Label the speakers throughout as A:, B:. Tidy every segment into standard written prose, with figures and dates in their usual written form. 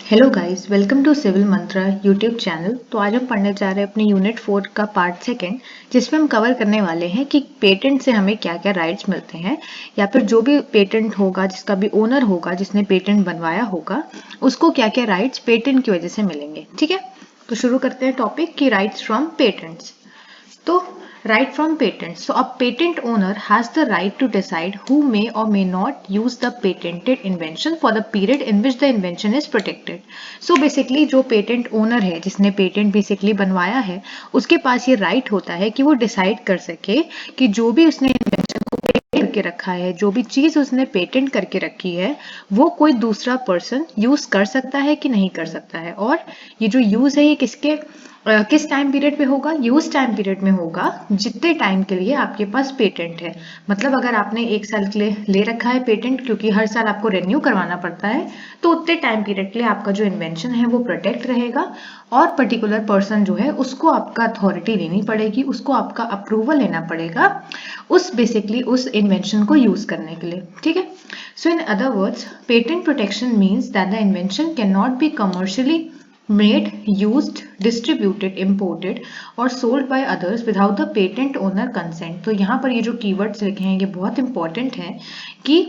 A: Hello guys, welcome to civil Mantra YouTube channel. तो आज हम पढ़ने जा रहे हैं अपनी यूनिट 4 का पार्ट सेकंड, जिसमें हम कवर करने वाले हैं कि पेटेंट से हमें क्या क्या राइट्स मिलते हैं, या फिर जो भी पेटेंट होगा, जिसका भी ओनर होगा, जिसने पेटेंट बनवाया होगा, उसको क्या क्या राइट्स पेटेंट की वजह से मिलेंगे। ठीक है, तो शुरू करते हैं टॉपिक की राइट्स फ्रॉम पेटेंट्स। तो right from patents. So a patent owner has the right to decide who may or may not use the patented invention for the period in which the invention is protected. So basically जो patent owner है, जिसने patent basically बनवाया है, उसके पास ये right होता है कि वो डिसाइड कर सके कि जो भी उसने इन्वेंशन को पेटेंट करके रखा है, जो भी चीज उसने पेटेंट करके रखी है, वो कोई दूसरा पर्सन यूज कर सकता है कि नहीं कर सकता है। और ये जो यूज है, ये किस टाइम पीरियड पे होगा? यूज टाइम पीरियड में होगा जितने टाइम के लिए आपके पास पेटेंट है। मतलब अगर आपने 1 साल के लिए ले रखा है पेटेंट, क्योंकि हर साल आपको रेन्यू करवाना पड़ता है, तो उतने टाइम पीरियड के लिए आपका जो इन्वेंशन है वो प्रोटेक्ट रहेगा। और पर्टिकुलर पर्सन जो है उसको आपका अथॉरिटी लेनी पड़ेगी, उसको आपका अप्रूवल लेना पड़ेगा उस बेसिकली उस इन्वेंशन को यूज करने के लिए। ठीक है, so in other words, patent protection means that the invention can not be commercially made, used, distributed, imported or sold by others without the patent owner consent। तो यहाँ पर ये जो keywords लिखे हैं ये बहुत इंपॉर्टेंट है कि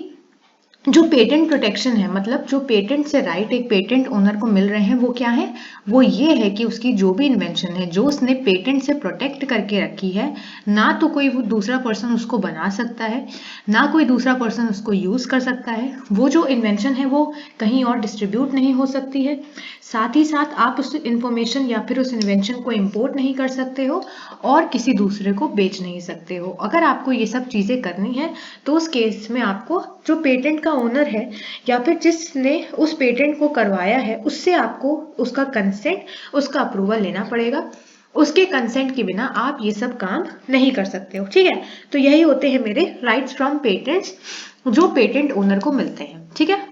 A: जो पेटेंट प्रोटेक्शन है, मतलब जो पेटेंट से राइट एक पेटेंट ओनर को मिल रहे हैं, वो क्या है? वो ये है कि उसकी जो भी इन्वेंशन है, जो उसने पेटेंट से प्रोटेक्ट करके रखी है, ना तो कोई वो दूसरा पर्सन उसको बना सकता है, ना कोई दूसरा पर्सन उसको यूज कर सकता है। वो जो इन्वेंशन है वो कहीं और डिस्ट्रीब्यूट नहीं हो सकती है। साथ ही साथ आप उस इंफॉर्मेशन या फिर उस इन्वेंशन को इम्पोर्ट नहीं कर सकते हो और किसी दूसरे को बेच नहीं सकते हो। अगर आपको ये सब चीजें करनी है तो उस केस में आपको जो पेटेंट का ओनर है या फिर जिसने उस पेटेंट को करवाया है, उससे आपको उसका कंसेंट, उसका अप्रूवल लेना पड़ेगा। उसके कंसेंट के बिना आप ये सब काम नहीं कर सकते हो। ठीक है, तो यही होते हैं मेरे राइट्स फ्रॉम पेटेंट्स जो पेटेंट ओनर को मिलते हैं। ठीक है,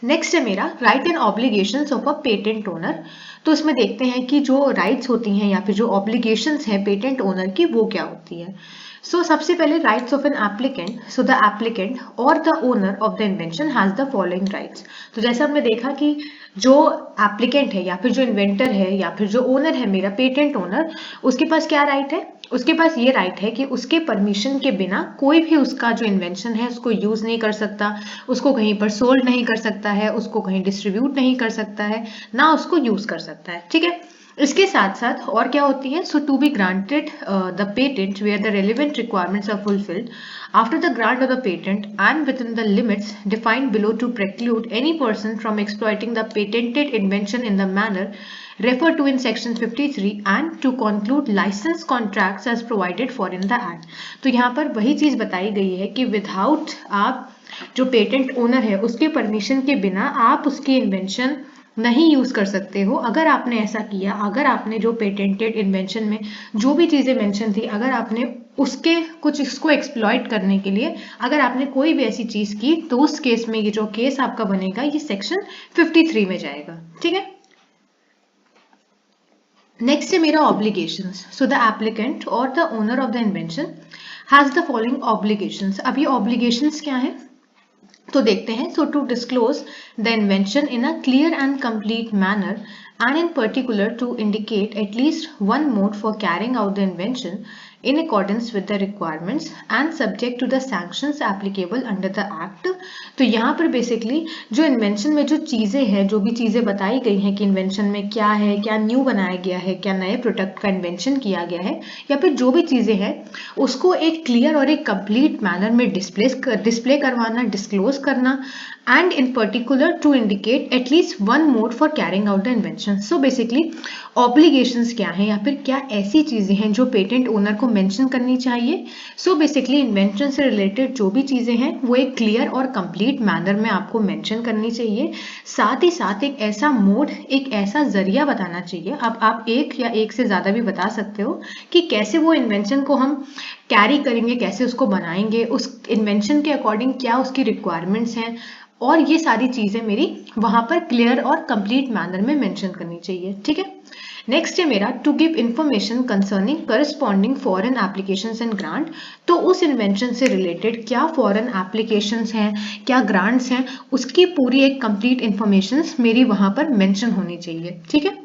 A: नेक्स्ट है मेरा right and obligations of a patent owner. तो इसमें देखते हैं कि जो राइट्स होती हैं या फिर जो ऑब्लिगेशंस हैं पेटेंट ओनर की, वो क्या होती है। सो सबसे पहले rights of an applicant. So the applicant और the owner of the invention has the following rights. तो जैसा हमने देखा कि जो एप्लीकेंट है या फिर जो इन्वेंटर है या फिर जो ओनर है, मेरा पेटेंट ओनर, उसके पास क्या राइट है? उसके पास ये राइट है कि उसके परमिशन के बिना कोई भी उसका जो इन्वेंशन है उसको यूज नहीं कर सकता, उसको कहीं पर सोल्ड नहीं कर सकता है, उसको कहीं डिस्ट्रीब्यूट नहीं कर सकता है, ना उसको यूज कर सकता है। ठीक है, इसके साथ साथ और क्या होती है? So to be granted the patent where the relevant requirements are fulfilled after the grant of the patent and within the limits defined below to preclude any person from exploiting the patented invention in the manner referred to in section 53 and to conclude license contracts as provided for in the act। तो यहाँ पर वही चीज बताई गई है कि without आप जो पेटेंट ओनर है उसके परमिशन के बिना आप उसकी इन्वेंशन नहीं यूज कर सकते हो। अगर आपने ऐसा किया, अगर आपने जो पेटेंटेड इन्वेंशन में जो भी चीजें मेंशन थी, अगर आपने उसके कुछ इसको एक्सप्लॉइट करने के लिए अगर आपने कोई भी ऐसी चीज की, तो उस केस में ये जो केस आपका बनेगा ये सेक्शन 53 में जाएगा। ठीक है, नेक्स्ट है मेरा ऑब्लिगेशंस। सो द एप्लीकेंट और the owner of the invention has the following obligations. अब ये ऑब्लिगेशंस क्या है तो देखते हैं। So to disclose the invention in a clear and complete manner and in particular to indicate at least one mode for carrying out the invention in accordance with the requirements and subject to the sanctions applicable under the act। तो यहाँ पर basically जो invention में जो चीजें हैं, जो भी चीजें बताई गई हैं कि इन्वेंशन में क्या है, क्या न्यू बनाया गया है, क्या नए प्रोडक्ट का इन्वेंशन किया गया है, या फिर जो भी चीजें हैं उसको एक क्लियर और एक कंप्लीट मैनर में डिस्प्ले करवाना, डिस्क्लोज करना, and in particular to indicate at least one mode for carrying out the invention। so basically obligations क्या है या फिर क्या ऐसी चीजें हैं जो पेटेंट ओनर को मेंशन करनी चाहिए। so basically इन्वेंशन से रिलेटेड जो भी चीजें हैं वो एक क्लियर और कंप्लीट मैनर में आपको मेंशन करनी चाहिए। साथ ही साथ एक ऐसा मोड, एक ऐसा जरिया बताना चाहिए। अब आप एक या एक से ज्यादा भी बता सकते हो कि कैसे वो इन्वेंशन को हम कैरी करेंगे, कैसे उसको बनाएंगे, उस इन्वेंशन के अकॉर्डिंग क्या उसकी रिक्वायरमेंट्स हैं, और ये सारी चीजें मेरी वहां पर क्लियर और कंप्लीट मैनर में मेंशन करनी चाहिए। ठीक है, नेक्स्ट है मेरा to give information concerning corresponding foreign applications and grant. तो उस इन्वेंशन से रिलेटेड क्या फॉरेन एप्लीकेशंस हैं, क्या ग्रांट्स हैं, उसकी पूरी एक कंप्लीट इंफॉर्मेशन मेरी वहां पर मेंशन होनी चाहिए। ठीक है।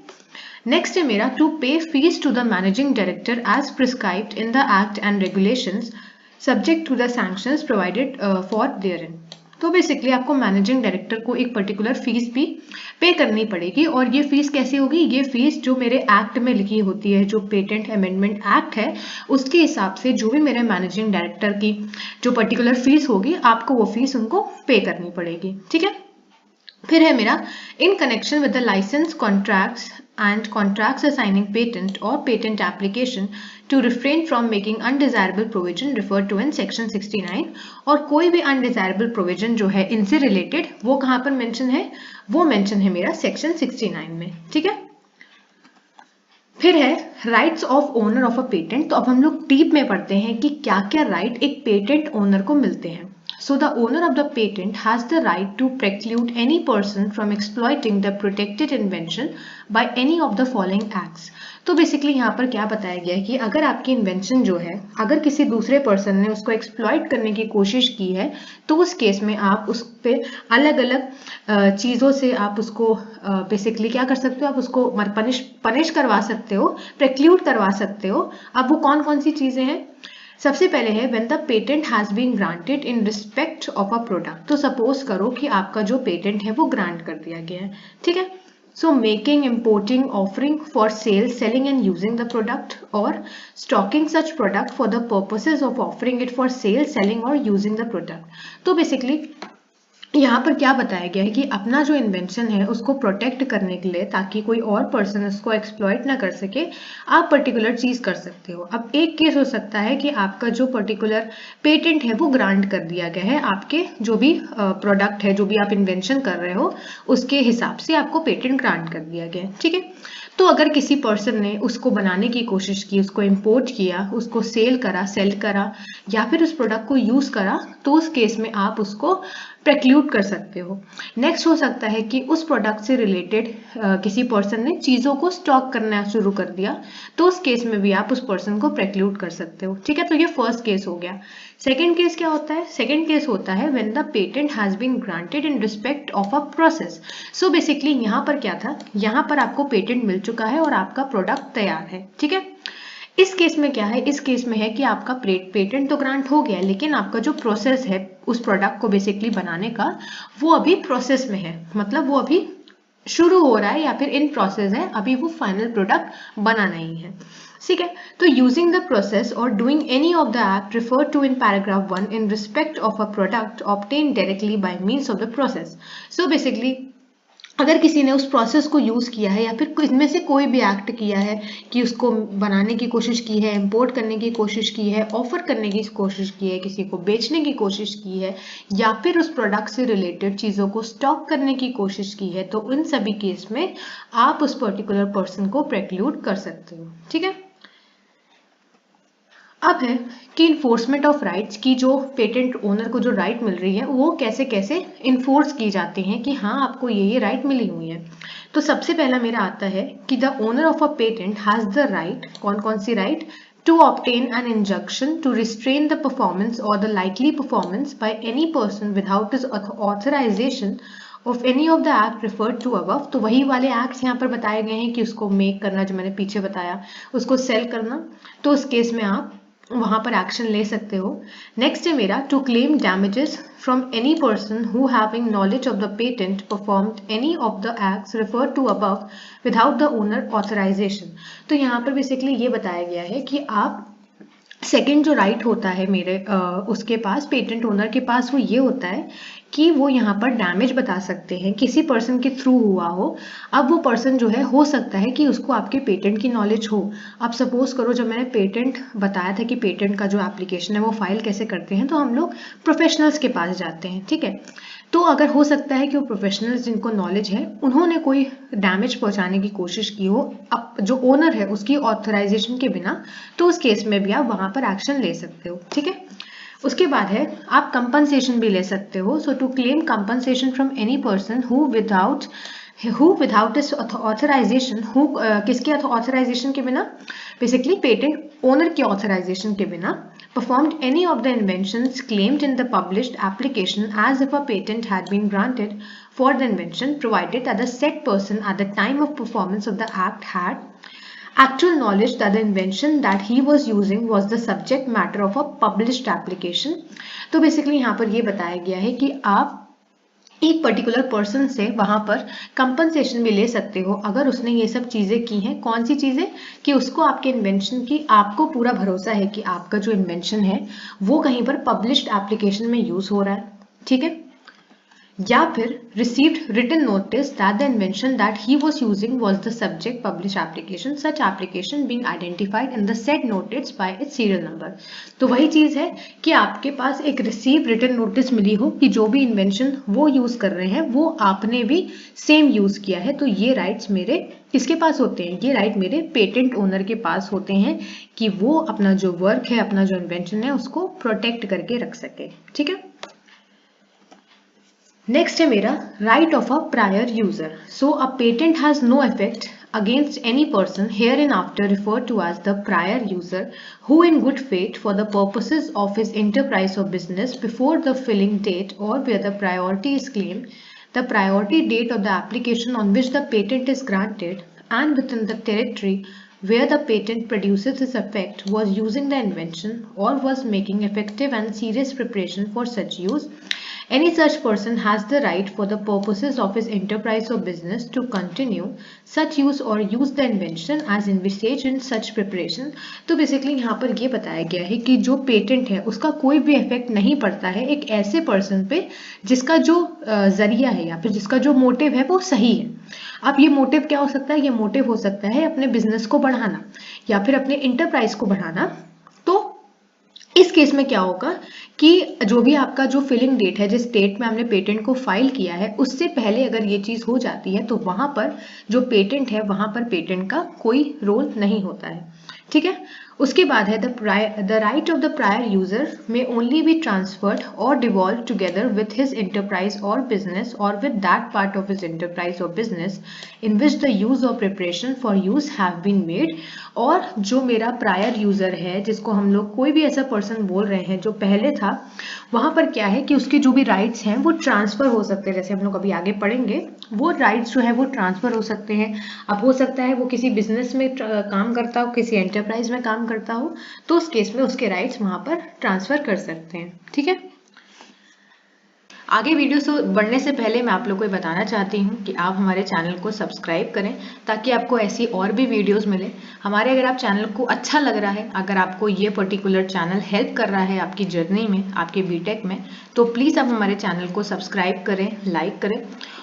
A: नेक्स्ट है मेरा to pay fees to the managing director as prescribed in the act and regulations subject to the sanctions provided for therein. तो बेसिकली आपको मैनेजिंग डायरेक्टर को एक पर्टिकुलर फीस भी पे करनी पड़ेगी, और ये फीस कैसी होगी, ये फीस जो मेरे एक्ट में लिखी होती है, जो पेटेंट अमेंडमेंट एक्ट है उसके हिसाब से जो भी मेरे मैनेजिंग डायरेक्टर की जो पर्टिकुलर फीस होगी, आपको वो फीस उनको पे करनी पड़ेगी। ठीक है। फिर है मेरा in connection with the licence contracts and contracts assigning patent or patent application to refrain from making undesirable provision referred to in section 69। और कोई भी undesirable provision जो है इनसे related वो कहाँ पर mention है, वो mention है मेरा section 69 में। ठीक है। फिर है rights of owner of a patent. तो अब हम लोग डीप में पढ़ते हैं कि क्या क्या राइट एक पेटेंट ओनर को मिलते हैं। So the owner of the patent has the right to preclude any person from exploiting the protected invention by any of the following acts। तो बेसिकली यहाँ पर क्या बताया गया है कि अगर आपकी इन्वेंशन जो है, अगर किसी दूसरे पर्सन ने उसको एक्सप्लॉइट करने की कोशिश की है, तो उस केस में आप उस पर अलग अलग चीज़ों से आप उसको बेसिकली क्या कर सकते हो, आप उसको पनिश करवा सकते हो, प्रेक्ल्यूड करवा सकते हो। अब वो कौन कौन सी चीज़ें हैं, सबसे पहले है when the patent has been granted in respect of a product। तो सपोज करो कि आपका जो पेटेंट है वो ग्रांट कर दिया गया है। ठीक है। So making, importing, offering for sale, selling and using the product, और stocking such product for the purposes of offering it for sale, selling और यूजिंग द प्रोडक्ट। तो बेसिकली यहाँ पर क्या बताया गया है कि अपना जो इन्वेंशन है उसको प्रोटेक्ट करने के लिए, ताकि कोई और पर्सन उसको एक्सप्लॉइट ना कर सके, आप पर्टिकुलर चीज कर सकते हो। अब एक केस हो सकता है कि आपका जो पर्टिकुलर पेटेंट है वो ग्रांट कर दिया गया है, आपके जो भी प्रोडक्ट है, जो भी आप इन्वेंशन कर रहे हो उसके हिसाब से आपको पेटेंट ग्रांट कर दिया गया है। ठीक है। तो अगर किसी पर्सन ने उसको बनाने की कोशिश की, उसको इंपोर्ट किया, उसको सेल करा या फिर उस प्रोडक्ट को यूज करा, तो उस केस में आप उसको प्रेक्ल्यूड कर सकते हो। नेक्स्ट हो सकता है कि उस प्रोडक्ट से रिलेटेड किसी पर्सन ने चीजों को स्टॉक करना शुरू कर दिया, तो उस केस में भी आप उस पर्सन को प्रेक्ल्यूड कर सकते हो। ठीक है। तो ये फर्स्ट केस हो गया। सेकेंड केस क्या होता है, सेकेंड केस होता है when the patent has been granted in respect of a process. So basically यहाँ पर क्या था, यहाँ पर आपको पेटेंट मिल चुका है और आपका प्रोडक्ट तैयार है। ठीक है। इस केस में क्या है, इस केस में है कि आपका पेटेंट तो ग्रांट हो गया, लेकिन आपका जो प्रोसेस है उस प्रोडक्ट को बेसिकली बनाने का, वो अभी प्रोसेस में है, मतलब वो अभी शुरू हो रहा है या फिर इन प्रोसेस है, अभी वो फाइनल प्रोडक्ट बना नहीं है। ठीक है। तो यूजिंग द प्रोसेस और doing any of the act referred to in paragraph 1 in respect of a product obtain directly by means of the process. So basically अगर किसी ने उस प्रोसेस को यूज किया है या फिर इनमें से कोई भी एक्ट किया है कि उसको बनाने की कोशिश की है, इंपोर्ट करने की कोशिश की है, ऑफर करने की कोशिश की है, किसी को बेचने की कोशिश की है, या फिर उस प्रोडक्ट से रिलेटेड चीजों को स्टॉक करने की कोशिश की है, तो इन सभी केस में आप उस पर्टिकुलर पर्सन को प्रेक्ल्यूड कर सकते हो। ठीक है। अब है कि इन्फोर्समेंट ऑफ राइट्स की, जो पेटेंट ओनर को जो राइट मिल रही है वो कैसे कैसे इन्फोर्स की जाती हैं कि हाँ आपको ये राइट मिली हुई है। तो सबसे पहला मेरा आता है कि the owner of a patent has the right, कौन कौन सी right, to obtain an injunction to restrain the performance और the likely performance by any person without his authorization of any of the act referred to above. तो वही वाले acts यहाँ पर बताए गए हैं कि उसको मेक करना, जो मैंने पीछे बताया, उसको सेल करना, तो उस केस में आप वहां पर एक्शन ले सकते हो। नेक्स्ट है मेरा to claim damages from any person who having knowledge of the patent performed any of the acts referred to above without the owner authorisation. तो यहाँ पर बेसिकली ये बताया गया है कि आप सेकेंड जो राइट होता है मेरे उसके पास, पेटेंट ओनर के पास, वो ये होता है कि वो यहाँ पर डैमेज बता सकते हैं, किसी पर्सन के थ्रू हुआ हो। अब वो पर्सन जो है, हो सकता है कि उसको आपके पेटेंट की नॉलेज हो। अब सपोज करो, जब मैंने पेटेंट बताया था कि पेटेंट का जो एप्लीकेशन है वो फाइल कैसे करते हैं, तो हम लोग प्रोफेशनल्स के पास जाते हैं। ठीक है। तो अगर हो सकता है कि वो प्रोफेशनल्स जिनको नॉलेज है, उन्होंने कोई डैमेज पहुंचाने की कोशिश की हो अब जो ओनर है उसकी ऑथराइजेशन के बिना, तो उस केस में भी आप वहां पर एक्शन ले सकते हो। ठीक है। उसके बाद है आप कंपनसेशन भी ले सकते हो। So to claim compensation from any person who without who without this authorization, who किसके ऑथराइजेशन के बिना, बेसिकली पेटेंट ओनर के ऑथराइजेशन के बिना, performed any of the inventions claimed in the published application as if a patent had been granted for the invention, provided that the said person at the time of performance of the act had actual knowledge that the invention that he was using was the subject matter of a published application। तो basically यहाँ पर ये बताया गया है कि आप एक पर्टिकुलर पर्सन से वहां पर कंपनसेशन भी ले सकते हो अगर उसने ये सब चीजें की हैं। कौन सी चीजें? कि उसको आपके इन्वेंशन की आपको पूरा भरोसा है कि आपका जो इन्वेंशन है वो कहीं पर पब्लिश्ड एप्लीकेशन में यूज हो रहा है, ठीक है। या फिर received written notice that the invention that he was using was the subject published application, such application being identified in the said notice by its serial number। तो वही चीज है कि आपके पास एक रिसीव रिटन नोटिस मिली हो कि जो भी इन्वेंशन वो यूज कर रहे हैं वो आपने भी सेम यूज किया है, तो ये राइट्स मेरे किसके पास होते हैं? ये राइट मेरे पेटेंट ओनर के पास होते हैं कि वो अपना जो वर्क है, अपना जो इन्वेंशन है उसको प्रोटेक्ट करके रख सके, ठीक है। नेक्स्ट है मेरा right of a prior user. So a patent has no effect against any person hereinafter referred to as the prior user who in good faith for the purposes of his enterprise or business before the filing date or where the priority is claimed, the priority date of the application on which the patent is granted and within the territory where the patent produces its effect was using the invention or was making effective and serious preparation for such use, any such person has the right for the purposes of his enterprise or business to continue such use or use the invention as envisaged in such preparation। तो basically यहाँ पर ये बताया गया है कि जो patent है उसका कोई भी इफेक्ट नहीं पड़ता है एक ऐसे पर्सन पे जिसका जो जरिया है या फिर जिसका जो मोटिव है वो सही है। अब ये मोटिव क्या हो सकता है? ये मोटिव हो सकता है अपने बिजनेस को बढ़ाना या फिर अपने इंटरप्राइज को बढ़ाना। तो इस केस में क्या होगा कि जो भी आपका जो फिलिंग डेट है, जिस डेट में हमने पेटेंट को फाइल किया है उससे पहले अगर ये चीज हो जाती है तो वहां पर जो पेटेंट है वहां पर पेटेंट का कोई रोल नहीं होता है, ठीक है। उसके बाद है the right of the prior user may only be transferred और devolve together with his enterprise और बिजनेस और with that part of his enterprise और business in which the use और preparation for use have been made. और जो मेरा prior user है जिसको हम लोग कोई भी ऐसा पर्सन बोल रहे हैं जो पहले था, वहां पर क्या है कि उसके जो भी राइट्स हैं वो ट्रांसफर हो सकते हैं। जैसे हम लोग अभी आगे पढ़ेंगे वो राइट्स जो है वो ट्रांसफर हो सकते हैं। अब हो सकता है वो किसी बिजनेस में काम करता हो, किसी एंटरप्राइज में काम करता हो, तो उस केस में उसके राइट्स वहां पर ट्रांसफर कर सकते हैं, ठीक है। आगे वीडियो से बढ़ने से पहले मैं आप लोगों को बताना चाहती हूँ कि आप हमारे चैनल को सब्सक्राइब करें ताकि आपको ऐसी और भी वीडियोस मिले हमारे। अगर आप चैनल को अच्छा लग रहा है, अगर आपको ये पर्टिकुलर चैनल हेल्प कर रहा है आपकी जर्नी में, आपके बीटेक में, तो प्लीज़ आप हमारे चैनल को सब्सक्राइब करें, लाइक करें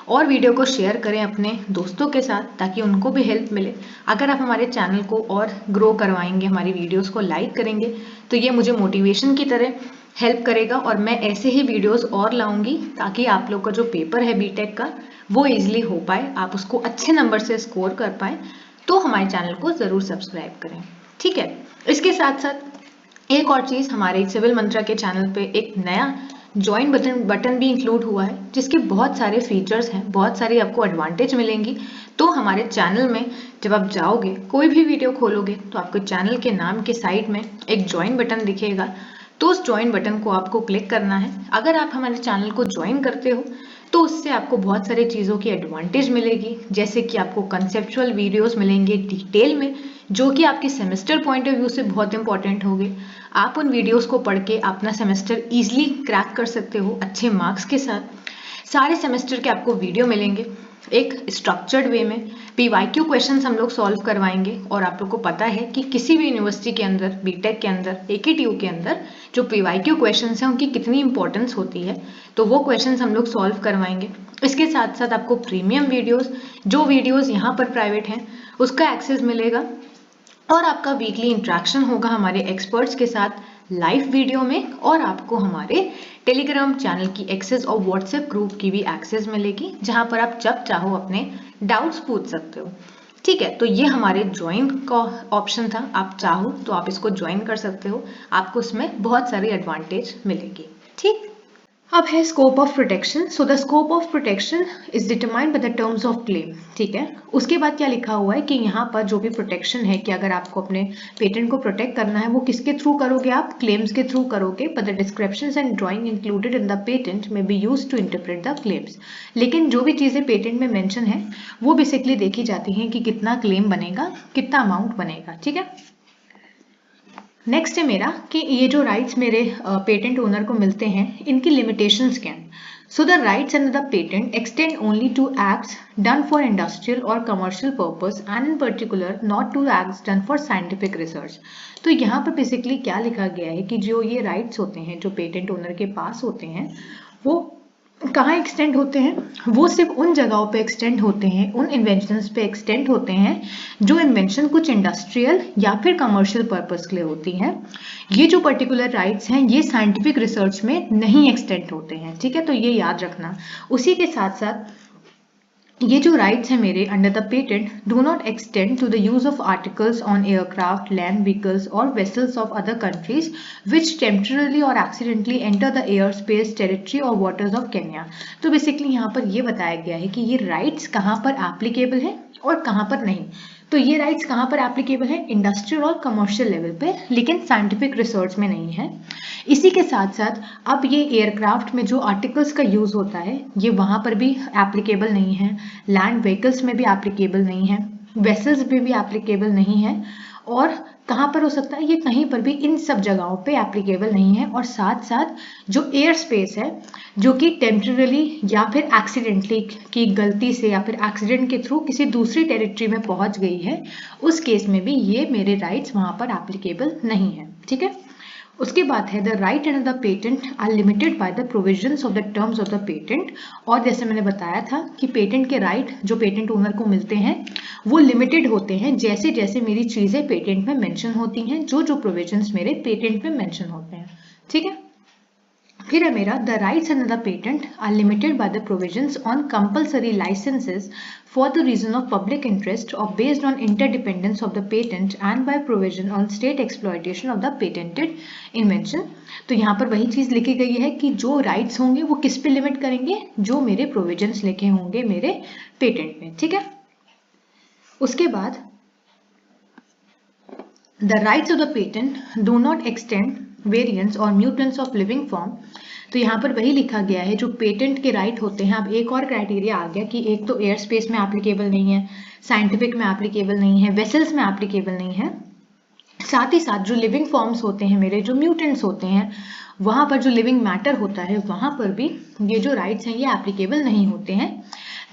A: और वीडियो को शेयर करें अपने दोस्तों के साथ ताकि उनको भी हेल्प मिले। अगर आप हमारे चैनल को और ग्रो करवाएंगे, हमारी वीडियोस को लाइक करेंगे, तो ये मुझे मोटिवेशन की तरह हेल्प करेगा और मैं ऐसे ही वीडियोस और लाऊंगी ताकि आप लोग का जो पेपर है बीटेक का वो इजीली हो पाए, आप उसको अच्छे नंबर से स्कोर कर पाए। तो हमारे चैनल को जरूर सब्सक्राइब करें, ठीक है। इसके साथ साथ एक और चीज, हमारे सिविल मंत्रा के चैनल पे एक नया ज्वाइन बटन भी इंक्लूड हुआ है जिसके बहुत सारे फीचर्स हैं, बहुत सारी आपको एडवांटेज मिलेंगी। तो हमारे चैनल में जब आप जाओगे, कोई भी वीडियो खोलोगे तो आपको चैनल के नाम के साइड में एक ज्वाइन बटन दिखेगा, तो उस ज्वाइन बटन को आपको क्लिक करना है। अगर आप हमारे चैनल को ज्वाइन करते हो तो उससे आपको बहुत सारी चीज़ों की एडवांटेज मिलेगी, जैसे कि आपको कंसेप्चुअल वीडियोस मिलेंगे डिटेल में जो कि आपके सेमेस्टर पॉइंट ऑफ व्यू से बहुत इंपॉर्टेंट होंगे। आप उन वीडियोस को पढ़ के अपना सेमेस्टर ईजिली क्रैक कर सकते हो अच्छे मार्क्स के साथ। सारे सेमेस्टर के आपको वीडियो मिलेंगे एक स्ट्रक्चर्ड वे में। पीवाईक्यू क्वेश्चंस हम लोग सॉल्व करवाएंगे और आप लोग को पता है कि किसी भी यूनिवर्सिटी के अंदर, बीटेक के अंदर, एकेटीयू के अंदर जो पीवाईक्यू क्वेश्चंस हैं उनकी कितनी इंपॉर्टेंस होती है, तो वो क्वेश्चंस हम लोग सॉल्व करवाएंगे। इसके साथ साथ आपको प्रीमियम वीडियोस, जो वीडियोस यहाँ पर प्राइवेट हैं उसका एक्सेस मिलेगा और आपका वीकली इंटरेक्शन होगा हमारे एक्सपर्ट्स के साथ लाइव वीडियो में, और आपको हमारे टेलीग्राम चैनल की एक्सेस और व्हाट्सएप ग्रुप की भी एक्सेस मिलेगी जहां पर आप जब चाहो अपने डाउट्स पूछ सकते हो, ठीक है। तो ये हमारे ज्वाइन का ऑप्शन था, आप चाहो तो आप इसको ज्वाइन कर सकते हो, आपको इसमें बहुत सारी एडवांटेज मिलेगी, ठीक। अब है scope of protection. So the scope of protection is determined by the terms of claim. ठीक है, उसके बाद क्या लिखा हुआ है कि यहाँ पर जो भी प्रोटेक्शन है कि अगर आपको अपने पेटेंट को प्रोटेक्ट करना है वो किसके थ्रू करोगे, आप क्लेम्स के थ्रू करोगे। But the descriptions and drawing included in the patent may be used to interpret the claims. लेकिन जो भी चीजें पेटेंट में मेंशन है वो बेसिकली देखी जाती हैं कि कितना क्लेम बनेगा, कितना अमाउंट बनेगा। ठीक है, नेक्स्ट है मेरा कि ये जो राइट्स मेरे पेटेंट ओनर को मिलते हैं इनकी लिमिटेशंस क्या हैं। So the rights under the patent extend only to acts done for industrial और commercial purpose and in particular not to acts done for scientific research. तो यहाँ पर बेसिकली क्या लिखा गया है कि जो ये राइट्स होते हैं जो पेटेंट ओनर के पास होते हैं वो कहाँ एक्सटेंड होते हैं, वो सिर्फ उन जगहों पे एक्सटेंड होते हैं, उन इन्वेंशंस पे एक्सटेंड होते हैं जो इन्वेंशन कुछ इंडस्ट्रियल या फिर कमर्शियल पर्पस के लिए होती हैं। ये जो पर्टिकुलर राइट्स हैं ये साइंटिफिक रिसर्च में नहीं एक्सटेंड होते हैं। ठीक है, तो ये याद रखना। उसी के साथ साथ ये जो राइट्स हैं मेरे under the patent do not extend to the use of articles on aircraft, land vehicles और vessels of other countries which temporary और accidentally enter the air space territory और वाटर्स ऑफ केन्या। तो basically यहाँ पर ये बताया गया है कि ये राइट्स कहाँ पर एप्लीकेबल है और कहाँ पर नहीं। तो ये राइट्स कहाँ पर एप्लीकेबल है, इंडस्ट्रियल और कमर्शियल लेवल पे, लेकिन साइंटिफिक रिसर्च में नहीं है। इसी के साथ साथ अब ये एयरक्राफ्ट में जो आर्टिकल्स का यूज होता है ये वहां पर भी एप्लीकेबल नहीं है, लैंड व्हीकल्स में भी एप्लीकेबल नहीं है, वेसल्स में भी एप्लीकेबल नहीं है, और कहाँ पर हो सकता है, ये कहीं पर भी इन सब जगहों पे एप्लीकेबल नहीं है। और साथ साथ जो एयर स्पेस है जो कि टेम्पररी या फिर एक्सीडेंटली की गलती से या फिर एक्सीडेंट के थ्रू किसी दूसरी टेरिटरी में पहुंच गई है, उस केस में भी ये मेरे राइट्स वहां पर एप्लीकेबल नहीं है। ठीक है, उसके बाद है the right and the patent are limited by the provisions of the terms of the patent. और जैसे मैंने बताया था कि पेटेंट के राइट जो पेटेंट ओनर को मिलते हैं वो लिमिटेड होते हैं जैसे जैसे मेरी चीजें पेटेंट में मेंशन होती हैं, जो जो प्रोविजंस मेरे पेटेंट में मेंशन होते हैं। ठीक है, फिर है मेरा the rights under the patent are limited by the provisions on compulsory licences for the reason of public interest or based on interdependence of the patent and by provision on state exploitation of the patented invention। तो यहाँ पर वही चीज लिखी गई है कि जो राइट्स होंगे वो किस पे लिमिट करेंगे, जो मेरे प्रोविजंस लिखे होंगे मेरे पेटेंट में। ठीक है, उसके बाद the rights of the patent do not extend variants और म्यूटेंट्स ऑफ लिविंग फॉर्म। तो यहाँ पर वही लिखा गया है जो पेटेंट के राइट होते हैं। अब एक और क्राइटेरिया आ गया कि एक तो एयर स्पेस में एप्लीकेबल नहीं है, साइंटिफिक में एप्लीकेबल नहीं है, वेसल्स में एप्लीकेबल नहीं है, साथ ही साथ जो लिविंग फॉर्म्स होते हैं मेरे, जो म्यूटेंट्स होते हैं, वहां पर जो लिविंग मैटर होता है वहां पर भी ये जो राइट्स हैं ये एप्लीकेबल नहीं होते हैं।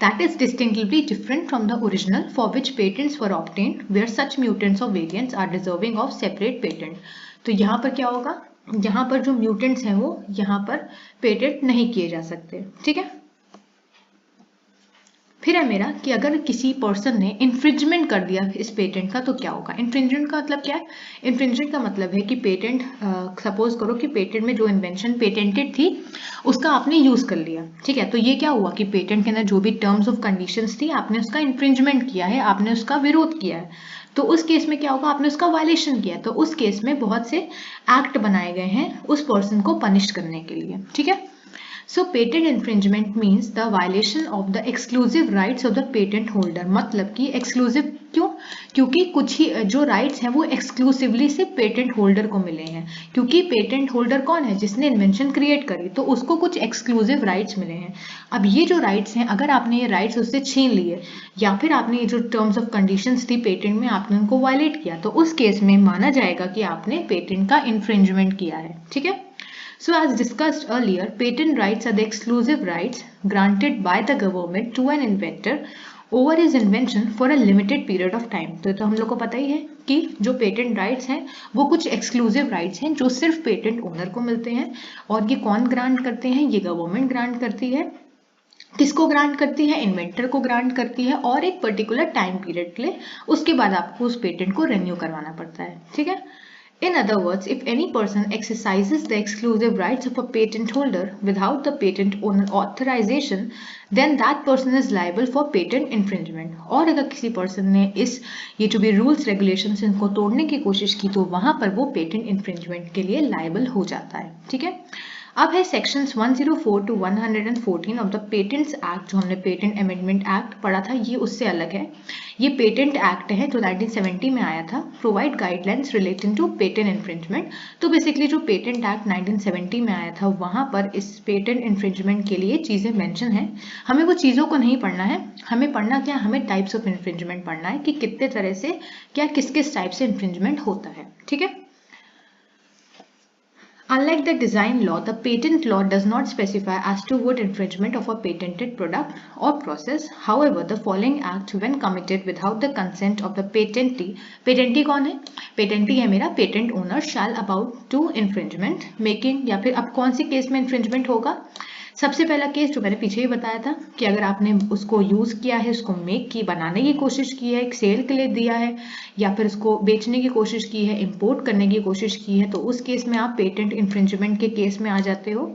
A: That is distinctly different from the original for which patents were obtained, where such mutants or variants are deserving of separate patent। तो यहाँ पर क्या होगा, यहाँ पर जो म्यूटेंट्स हैं वो यहाँ पर पेटेंट नहीं किए जा सकते। ठीक है, फिर है मेरा कि अगर किसी पर्सन ने इन्फ्रिंजमेंट कर दिया इस पेटेंट का तो क्या होगा। इन्फ्रिंजमेंट का मतलब क्या है, इन्फ्रिंजमेंट का मतलब है कि पेटेंट, सपोज करो कि पेटेंट में जो इन्वेंशन पेटेंटेड थी उसका आपने यूज कर लिया। ठीक है, तो ये क्या हुआ कि पेटेंट के अंदर जो भी टर्म्स ऑफ कंडीशंस थी आपने उसका इन्फ्रिंजमेंट किया है, आपने उसका विरोध किया है। तो उस केस में क्या होगा, आपने उसका वायलेशन किया। तो उस केस में बहुत से एक्ट बनाए गए हैं उस पर्सन को पनिश करने के लिए। ठीक है, So patent infringement means the violation of the exclusive rights of the patent holder। मतलब कि exclusive क्यों, क्योंकि कुछ ही जो rights हैं वो exclusively से patent holder को मिले हैं। क्योंकि patent holder कौन है, जिसने invention create करी, तो उसको कुछ exclusive rights मिले हैं। अब ये जो rights हैं अगर आपने ये rights उससे छीन लिए या फिर आपने ये जो terms of conditions थी patent में आपने उनको violate किया, तो उस केस में माना जाएगा कि आपने patent का infringement किया है। ठीक है, So as discussed earlier, patent rights are the exclusive rights granted by the government to an inventor over his invention for a limited period of time। तो हम लोग को पता ही है कि जो पेटेंट राइट्स हैं वो कुछ एक्सक्लूसिव राइट्स हैं जो सिर्फ पेटेंट ओनर को मिलते हैं। और ये कौन ग्रांट करते हैं, ये गवर्नमेंट ग्रांट करती है। किसको ग्रांट करती है, इन्वेंटर को ग्रांट करती है, और एक पर्टिकुलर टाइम पीरियड के लिए। उसके बाद आपको उस पेटेंट को रेन्यू करवाना पड़ता है। ठीक है, In other words, if any person exercises the exclusive rights of a patent holder without the patent owner authorization, then that person is liable for patent infringement। और अगर किसी पर्सन ने ये जो भी रूल्स रेगुलेशंस इनको तोड़ने की कोशिश की तो वहां पर वो पेटेंट इन्फ्रिंजमेंट के लिए लाइबल हो जाता है। ठीक है, अब है sections 104 to 114 of the patents act, जो हमने पेटेंट अमेंडमेंट एक्ट पढ़ा था, ये उससे अलग है। ये पेटेंट एक्ट है जो 1970 में आया था, provide guidelines relating to patent infringement. So basically जो पेटेंट एक्ट 1970 में आया था वहां पर इस पेटेंट इन्फ्रिंजमेंट के लिए चीजें मेंशन है। हमें वो चीजों को नहीं पढ़ना है, हमें पढ़ना क्या, हमें टाइप्स ऑफ इन्फ्रिंजमेंट पढ़ना है कि कितने तरह से क्या किस किस टाइप से इन्फ्रिंजमेंट होता है। ठीक है। Unlike the design law, the patent law does not specify as to what infringement of a patented product or process. However, the following act, when committed without the consent of the patentee कौन है? Patentee है मेरा patent owner, shall about to infringement making, या फिर अब कौन सी case में infringement होगा? सबसे पहला केस जो मैंने पीछे ही बताया था कि अगर आपने उसको यूज किया है, उसको मेक की, बनाने की कोशिश की है, सेल के लिए दिया है, या फिर उसको बेचने की कोशिश की है, इंपोर्ट करने की कोशिश की है, तो उस केस में आप पेटेंट इन्फ्रिंजमेंट के केस में आ जाते हो।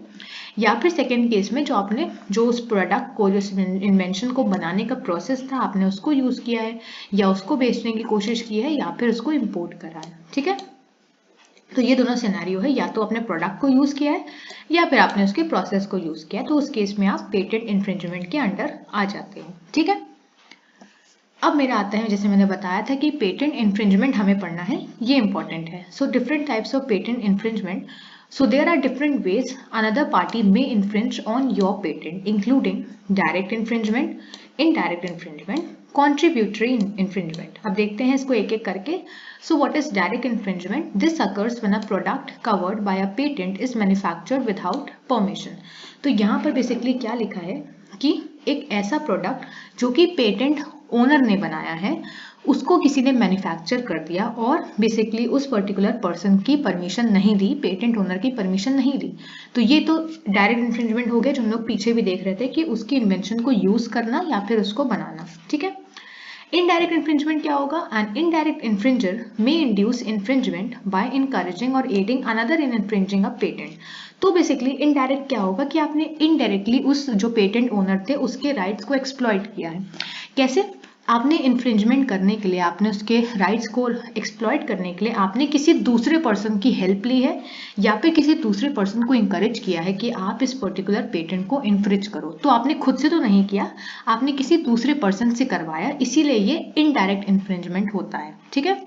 A: या फिर सेकेंड केस में जो आपने जो उस प्रोडक्ट को, जो इन्वेंशन को बनाने का प्रोसेस था, आपने उसको यूज किया है या उसको बेचने की कोशिश की है या फिर उसको इंपोर्ट करा है। ठीक है। तो ये दोनों सिनेरियो है, या तो अपने प्रोडक्ट को यूज किया है या फिर आपने उसके प्रोसेस को यूज किया है, तो उस केस में आप पेटेंट इन्फ्रिंजमेंट के अंडर आ जाते हो। ठीक है। अब मेरा आता है, जैसे मैंने बताया था कि पेटेंट इन्फ्रिंजमेंट हमें पढ़ना है, ये इंपॉर्टेंट है। So different types of patent infringement, so there are different ways another party may infringe on your patent, including direct infringement, indirect infringement, contributory infringement. अब देखते हैं इसको एक एक करके। So what is direct infringement? This occurs when a product covered by a patent is manufactured without permission. तो यहाँ पर बेसिकली क्या लिखा है कि एक ऐसा प्रोडक्ट जो कि पेटेंट ओनर ने बनाया है, उसको किसी ने मैन्युफैक्चर कर दिया और बेसिकली उस पर्टिकुलर पर्सन की परमिशन नहीं दी, पेटेंट ओनर की परमिशन नहीं दी, तो ये तो डायरेक्ट इन्फ्रिंजमेंट हो गया, जो हम लोग पीछे भी देख रहे थे कि उसकी इन्वेंशन को यूज करना या फिर उसको बनाना। ठीक है। इनडायरेक्ट इन्फ्रिंजमेंट क्या होगा? An indirect infringer may induce infringement by encouraging और aiding another in infringing a patent. तो बेसिकली इनडायरेक्ट क्या होगा कि आपने इनडायरेक्टली उस जो पेटेंट ओनर थे उसके राइट्स को एक्सप्लॉइट किया है। कैसे? आपने इन्फ्रिंजमेंट करने के लिए, आपने उसके राइट्स को एक्सप्लॉइट करने के लिए आपने किसी दूसरे पर्सन की हेल्प ली है या फिर किसी दूसरे पर्सन को इंकरेज किया है कि आप इस पर्टिकुलर पेटेंट को इन्फ्रिंज करो। तो आपने खुद से तो नहीं किया, आपने किसी दूसरे पर्सन से करवाया, इसीलिए ये इनडायरेक्ट इन्फ्रिंजमेंट होता है। ठीक है।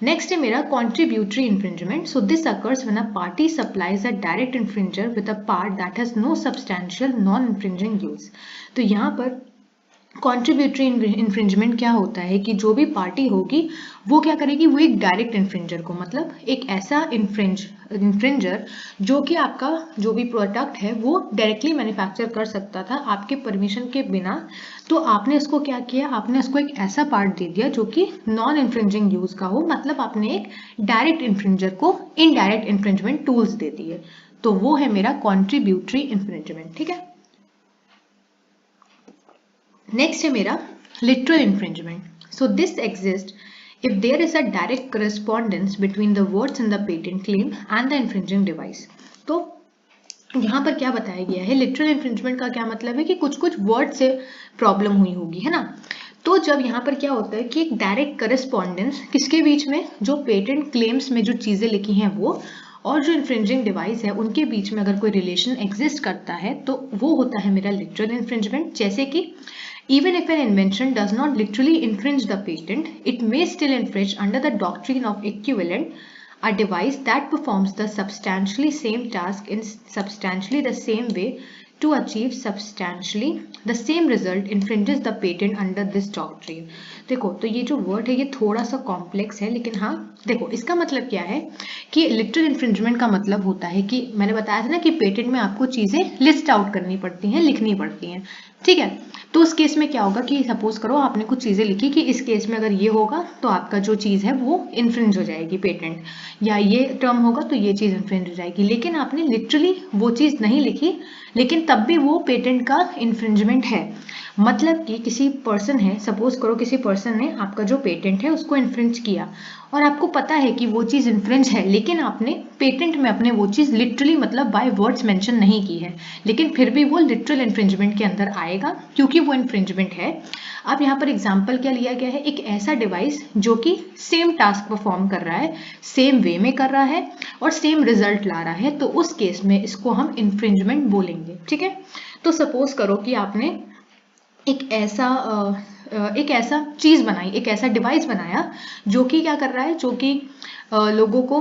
A: नेक्स्ट है मेरा contributory infringement. So this occurs when a party supplies a direct infringer with a part that has no substantial non infringing use. तो यहाँ पर कॉन्ट्रीब्यूटरी इन्फ्रिंजमेंट क्या होता है कि जो भी पार्टी होगी वो क्या करेगी, वो एक डायरेक्ट इन्फ्रिंजर को, मतलब एक ऐसा इन्फ्रिंजर जो कि आपका जो भी प्रोडक्ट है वो डायरेक्टली मैन्युफैक्चर कर सकता था आपके परमिशन के बिना, तो आपने उसको क्या किया, आपने उसको एक ऐसा पार्ट दे दिया जो कि नॉन इन्फ्रिंजिंग यूज का हो, मतलब आपने एक डायरेक्ट इन्फ्रिंजर को इनडायरेक्ट इन्फ्रिंजमेंट टूल्स दे दिए, तो वो है मेरा कॉन्ट्रीब्यूटरी इन्फ्रिंजमेंट। ठीक है। नेक्स्ट है मेरा literal infringement. So this exist if there is a direct correspondence between the words in the patent claim and the infringing device। तो यहाँ पर क्या बताया गया है, लिटरल इन्फ्रिंजमेंट का क्या मतलब है कि कुछ कुछ वर्ड से प्रॉब्लम हुई होगी, है ना। तो जब यहाँ पर क्या होता है कि एक डायरेक्ट करस्पॉन्डेंस किसके बीच में, जो पेटेंट क्लेम्स में जो चीजें लिखी हैं वो और जो इन्फ्रिंजिंग डिवाइस है उनके बीच में अगर कोई रिलेशन एग्जिस्ट करता है तो वो होता है मेरा लिटरल इन्फ्रिंजमेंट। जैसे कि even if an invention does not literally infringe the patent, it may still infringe under the doctrine of equivalent. A device that performs the substantially same task in substantially the same way to achieve substantially the same result infringes the patent under this doctrine। देखो, तो ये जो word है ये थोड़ा सा complex है, लेकिन हाँ देखो इसका मतलब क्या है कि लिटरल इन्फ्रिंजमेंट का मतलब होता है कि मैंने बताया था ना कि पेटेंट में आपको चीजें लिस्ट आउट करनी पड़ती हैं, लिखनी पड़ती हैं। ठीक है। तो उस केस में क्या होगा कि सपोज करो आपने कुछ चीजें लिखी कि इस केस में अगर ये होगा तो आपका जो चीज है वो इन्फ्रिंज हो जाएगी पेटेंट, या ये टर्म होगा तो ये चीज इन्फ्रिंज हो जाएगी, लेकिन आपने लिटरली वो चीज नहीं लिखी, लेकिन तब भी वो पेटेंट का इन्फ्रिंजमेंट है। मतलब कि किसी पर्सन है, सपोज करो किसी पर्सन ने आपका जो पेटेंट है उसको इन्फ्रिंज किया और आपको पता है कि वो चीज़ इन्फ्रिंज है, लेकिन आपने पेटेंट में अपने वो चीज़ लिटरली मतलब बाय वर्ड्स मेंशन नहीं की है, लेकिन फिर भी वो लिटरल इन्फ्रिंजमेंट के अंदर आएगा क्योंकि वो इन्फ्रिंजमेंट है। अब यहाँ पर एग्जाम्पल क्या लिया गया है, एक ऐसा डिवाइस जो कि सेम टास्क परफॉर्म कर रहा है, सेम वे में कर रहा है और सेम रिजल्ट ला रहा है, तो उस केस में इसको हम इन्फ्रिंजमेंट बोलेंगे। ठीक है, तो सपोज करो कि आपने एक ऐसा चीज बनाई, एक ऐसा डिवाइस बनाया जो कि क्या कर रहा है, जो कि लोगों को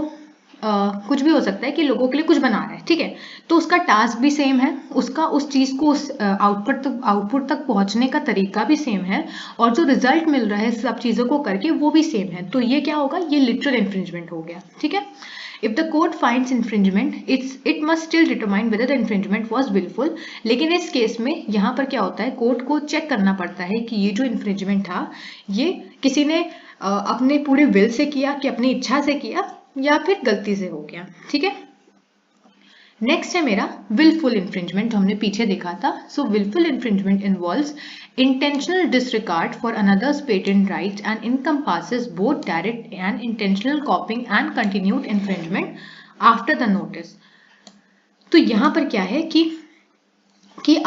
A: कुछ भी हो सकता है कि लोगों के लिए कुछ बना रहा है। ठीक है, तो उसका टास्क भी सेम है, उसका उस चीज को उस आउटपुट तक पहुंचने का तरीका भी सेम है और जो रिजल्ट मिल रहा है सब चीजों को करके वो भी सेम है, तो ये क्या होगा, ये लिटरल इन्फ्रिंजमेंट हो गया। ठीक है, if the court finds infringement, it must still determine whether the infringement was willful। लेकिन इस केस में यहाँ पर क्या होता है, कोर्ट को चेक करना पड़ता है कि ये जो इन्फ्रिंजमेंट था ये किसी ने अपने पूरे विल से किया, कि अपनी इच्छा से किया या फिर गलती से हो गया। ठीक है, नेक्स्ट है मेरा विलफुल इन्फ्रिंजमेंट, जो हमने पीछे देखा था। So wilful infringement involves intentional disregard for another's patent rights and encompasses both direct and intentional copying and continued infringement after the notice। तो यहाँ पर क्या है कि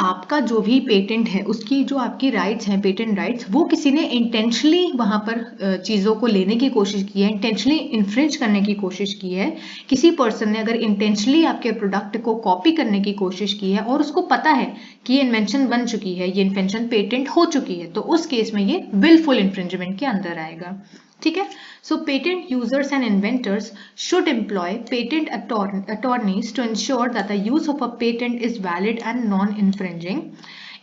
A: आपका जो भी पेटेंट है उसकी जो आपकी राइट्स हैं, पेटेंट राइट्स, वो किसी ने इंटेंशनली वहां पर चीज़ों को लेने की कोशिश की है, इंटेंशनली इन्फ्रिंज करने की कोशिश की है। किसी पर्सन ने अगर इंटेंशनली आपके प्रोडक्ट को कॉपी करने की कोशिश की है और उसको पता है कि ये इन्वेंशन बन चुकी है, ये इन्वेंशन पेटेंट हो चुकी है, तो उस केस में ये विलफुल इन्फ्रिंजमेंट के अंदर आएगा। ठीक है, so patent users and inventors should employ patent attorneys to ensure that the use of a patent is valid and non-infringing.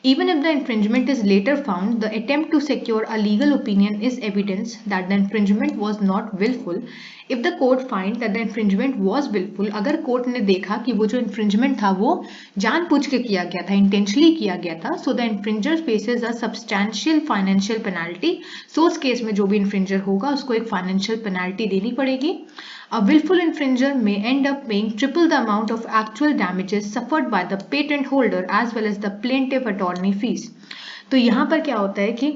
A: Even if the infringement is later found, the attempt to secure a legal opinion is evidence that the infringement was not willful. If the court finds that the infringement was willful, अगर court ने देखा कि वो जो infringement था वो जानबूझ के किया गया था, intentionally किया गया था, so the infringer faces a substantial financial penalty. So उस केस में जो भी infringer होगा उसको एक financial penalty देनी पड़ेगी। A willful infringer may end up paying triple the amount of actual damages suffered by the patent holder as well as the plaintiff attorney fees। तो यहाँ पर क्या होता है कि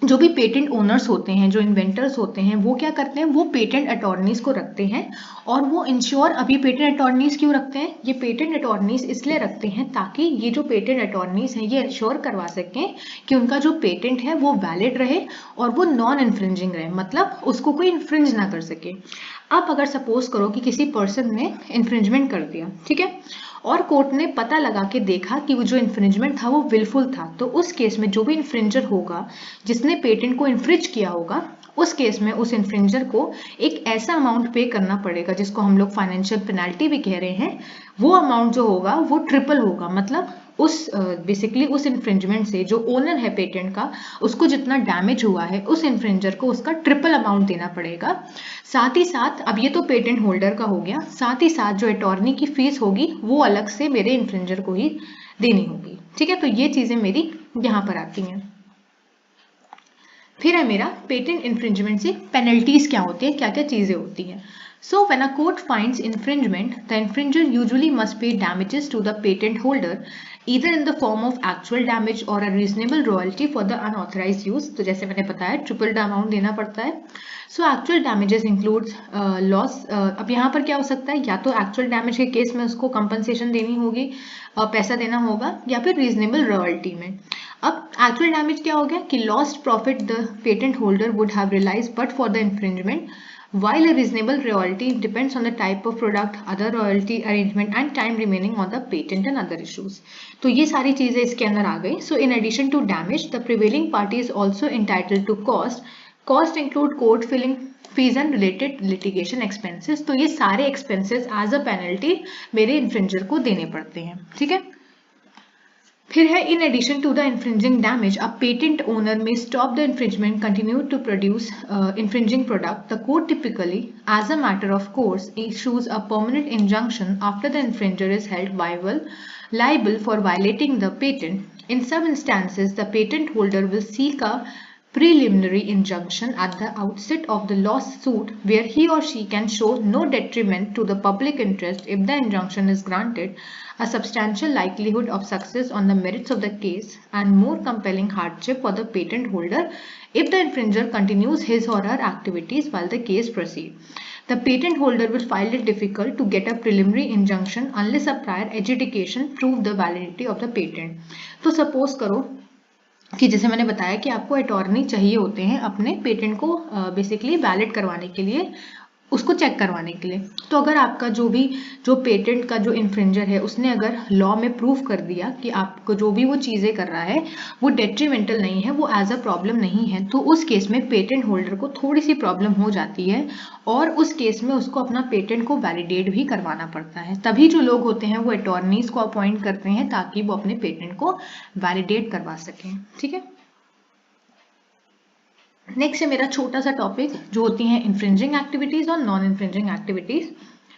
A: जो भी पेटेंट ओनर्स होते हैं, जो इन्वेंटर्स होते हैं, वो क्या करते हैं, वो पेटेंट अटॉर्नीज को रखते हैं और वो इंश्योर, अभी पेटेंट अटॉर्नीज क्यों रखते हैं, ये पेटेंट अटॉर्नीज इसलिए रखते हैं ताकि ये जो पेटेंट अटॉर्नीज हैं ये इंश्योर करवा सकें कि उनका जो पेटेंट है वो वैलिड रहे और वो नॉन इन्फ्रिंजिंग रहे, मतलब उसको कोई इन्फ्रिंज ना कर सके। अब अगर सपोज करो कि किसी पर्सन ने इन्फ्रिंजमेंट कर दिया, ठीक है, और कोर्ट ने पता लगा के देखा कि वो जो इन्फ्रिंजमेंट था वो विलफुल था, तो उस केस में जो भी इन्फ्रिंजर होगा, जिसने पेटेंट को इन्फ्रिंज किया होगा, उस केस में उस इन्फ्रिंजर को एक ऐसा अमाउंट पे करना पड़ेगा जिसको हम लोग फाइनेंशियल पेनल्टी भी कह रहे हैं। वो अमाउंट जो होगा वो ट्रिपल होगा, मतलब उस बेसिकली उस इन्फ्रिंजमेंट से जो ओनर है पेटेंट का, उसको जितना डैमेज हुआ है उस इन्फ्रिंजर को उसका ट्रिपल अमाउंट देना पड़ेगा। साथ ही साथ, अब ये तो पेटेंट होल्डर का हो गया, साथ ही साथ जो अटॉर्नी की फीस होगी वो अलग से मेरे इन्फ्रिंजर को ही देनी होगी। ठीक है, तो ये चीजें मेरी यहाँ पर आती हैं। फिर है मेरा पेटेंट इन्फ्रिंजमेंट से पेनल्टीज क्या होती है, क्या क्या चीजें होती हैं। So when a court finds infringement, the infringer usually must pay damages to the patent holder, either in the form of actual damage or a reasonable royalty for the unauthorized use। तो जैसे मैंने बताया triple amount देना पड़ता है। So actual damages includes loss। अब यहाँ पर क्या हो सकता है, या तो एक्चुअल डैमेज के केस में उसको कंपनसेशन देनी होगी, पैसा देना होगा, या फिर रीजनेबल रॉयल्टी में। अब एक्चुअल डैमेज क्या हो गया कि lost profit the patent holder would have realised but for the infringement, while a reasonable royalty depends on the type of product, other royalty arrangement and time remaining on the patent and other issues। तो ये सारी चीजें इसके अंदर आ गई। So in addition to damage, the prevailing party is also entitled to cost। Cost include court filing fees and related litigation expenses। तो ये सारे expenses as a penalty मेरे infringer को देने पड़ते हैं। ठीक है, फिर है in addition to the infringing damage, a patent owner may stop the infringement, continue to produce infringing product। The court typically, as a matter of course, issues a permanent injunction after the infringer is held liable for violating the patent। In some instances, the patent holder will seek a preliminary injunction at the outset of the lawsuit where he or she can show no detriment to the public interest if the injunction is granted, a substantial likelihood of success on the merits of the case, and more compelling hardship for the patent holder if the infringer continues his or her activities while the case proceeds. The patent holder will find it difficult to get a preliminary injunction unless a prior adjudication prove the validity of the patent. तो suppose करो कि जैसे मैंने बताया कि आपको attorney चाहिए होते हैं अपने पेटेंट को बेसिकली वैलिड करवाने के लिए, उसको चेक करवाने के लिए। तो अगर आपका जो पेटेंट का जो इन्फ्रिंजर है उसने अगर लॉ में प्रूव कर दिया कि आपको जो भी वो चीज़ें कर रहा है वो डेट्रीमेंटल नहीं है, वो एज अ प्रॉब्लम नहीं है, तो उस केस में पेटेंट होल्डर को थोड़ी सी प्रॉब्लम हो जाती है और उस केस में उसको अपना पेटेंट को वैलिडेट भी करवाना पड़ता है। तभी जो लोग होते हैं वो अटॉर्नीज को अपॉइंट करते हैं ताकि वो अपने पेटेंट को वैलिडेट करवा सकें। ठीक है, नेक्स्ट है मेरा छोटा सा टॉपिक जो होती हैं इन्फ्रिंजिंग एक्टिविटीज और नॉन इन्फ्रिंजिंग एक्टिविटीज।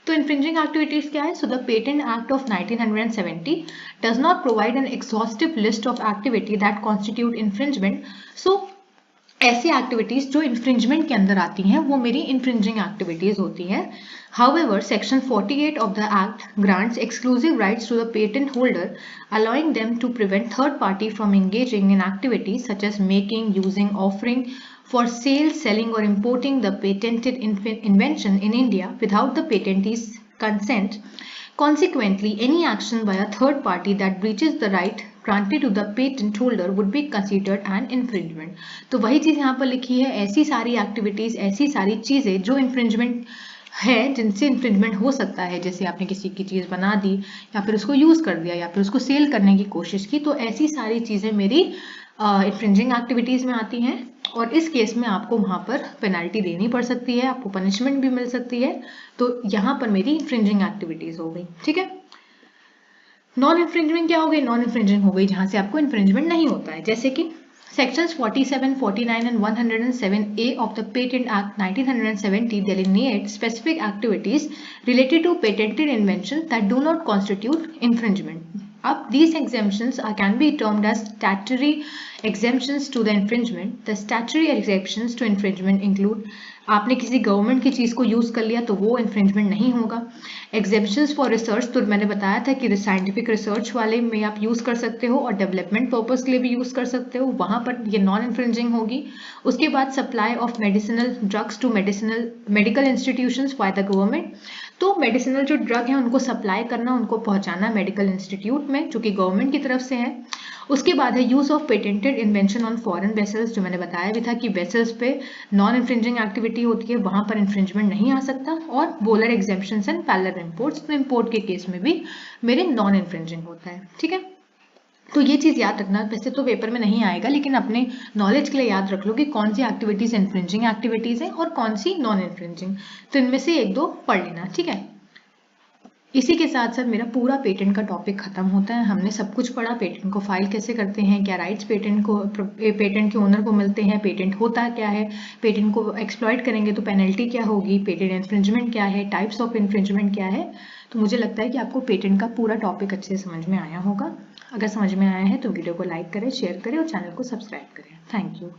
A: तो इन्फ्रिंजिंग एक्टिविटीज क्या है? So the patent act of 1970 does not provide an exhaustive list of activity that constitute infringement. सो ऐसी एक्टिविटीज जो इन्फ्रिंजमेंट के अंदर आती हैं वो मेरी इन्फ्रिंजिंग एक्टिविटीज होती हैं। However, Section 48 of the Act grants exclusive rights to the patent holder, allowing them to prevent third party from engaging in activities such as making, using, offering for sale, selling or importing the patented invention in India without the patentee's consent. Consequently, any action by a third party that breaches the right granted to the patent holder would be considered an infringement. तो वही चीज़ यहाँ पर लिखी है, ऐसी सारी activities, ऐसी सारी चीज़ें जो इन्फ्रिंजमेंट है जिनसे इन्फ्रिंजमेंट हो सकता है, जैसे आपने किसी की चीज़ बना दी या फिर उसको यूज़ कर दिया या फिर उसको सेल करने की कोशिश की, तो ऐसी सारी चीज़ें मेरी इन्फ्रिंजिंग एक्टिविटीज़ में आती हैं और इस केस में आपको वहाँ पर पेनल्टी देनी पड़ सकती है, आपको पनिशमेंट भी मिल सकती है। तो यहाँ पर मेरी इन्फ्रिंजिंग एक्टिविटीज़ हो गई। ठीक है, नॉन इन्फ्रिंजिंग क्या हो गई? नॉन इन्फ्रिंजिंग हो गई जहाँ से आपको इन्फ्रिंजमेंट नहीं होता है, जैसे कि Sections 47, 49 and 107A of the Patent Act 1970 delineate specific activities related to patented invention that do not constitute infringement. Up these exemptions can be termed as statutory exemptions to the infringement. The statutory exemptions to infringement include आपने किसी government की चीज़ को use कर लिया तो वो infringement नहीं होगा। एग्जेम्पशंस फॉर रिसर्च, तो मैंने बताया था कि साइंटिफिक रिसर्च वाले में आप यूज़ कर सकते हो और डेवलपमेंट पर्पस के लिए भी यूज़ कर सकते हो, वहाँ पर ये नॉन इन्फ्रिंजिंग होगी। उसके बाद supply of medicinal drugs to medical institutions by the government, so medicinal जो ड्रग है उनको सप्लाई करना, उनको पहुँचाना मेडिकल इंस्टीट्यूट में जो कि गवर्नमेंट की तरफ से है। उसके बाद है use of patented invention on foreign vessels, जो मैंने बताया भी था कि वेसल्स पे नॉन इन्फ्रिंजिंग एक्टिविटी होती है, वहां पर इन्फ्रिंजमेंट नहीं आ सकता। और bowler exemptions and parallel imports, तो इंपोर्ट के केस में भी मेरे नॉन इन्फ्रिंजिंग होता है। ठीक है, तो ये चीज़ याद रखना, वैसे तो पेपर में नहीं आएगा लेकिन अपने नॉलेज के लिए याद रख लो कि कौन सी एक्टिविटीज इन्फ्रिंजिंग एक्टिविटीज हैं और कौन सी नॉन इन्फ्रिंजिंग, तो इनमें से एक दो पढ़ लेना। ठीक है, इसी के साथ साथ मेरा पूरा पेटेंट का टॉपिक खत्म होता है। हमने सब कुछ पढ़ा, पेटेंट को फाइल कैसे करते हैं, क्या राइट्स पेटेंट के ओनर को मिलते हैं, पेटेंट होता क्या है, पेटेंट को एक्सप्लॉइट करेंगे तो पेनल्टी क्या होगी, पेटेंट इन्फ्रिंजमेंट क्या है, टाइप्स ऑफ इन्फ्रिंजमेंट क्या है। तो मुझे लगता है कि आपको पेटेंट का पूरा टॉपिक अच्छे से समझ में आया होगा। अगर समझ में आया है तो वीडियो को लाइक करें, शेयर करें और चैनल को सब्सक्राइब करें। Thank you.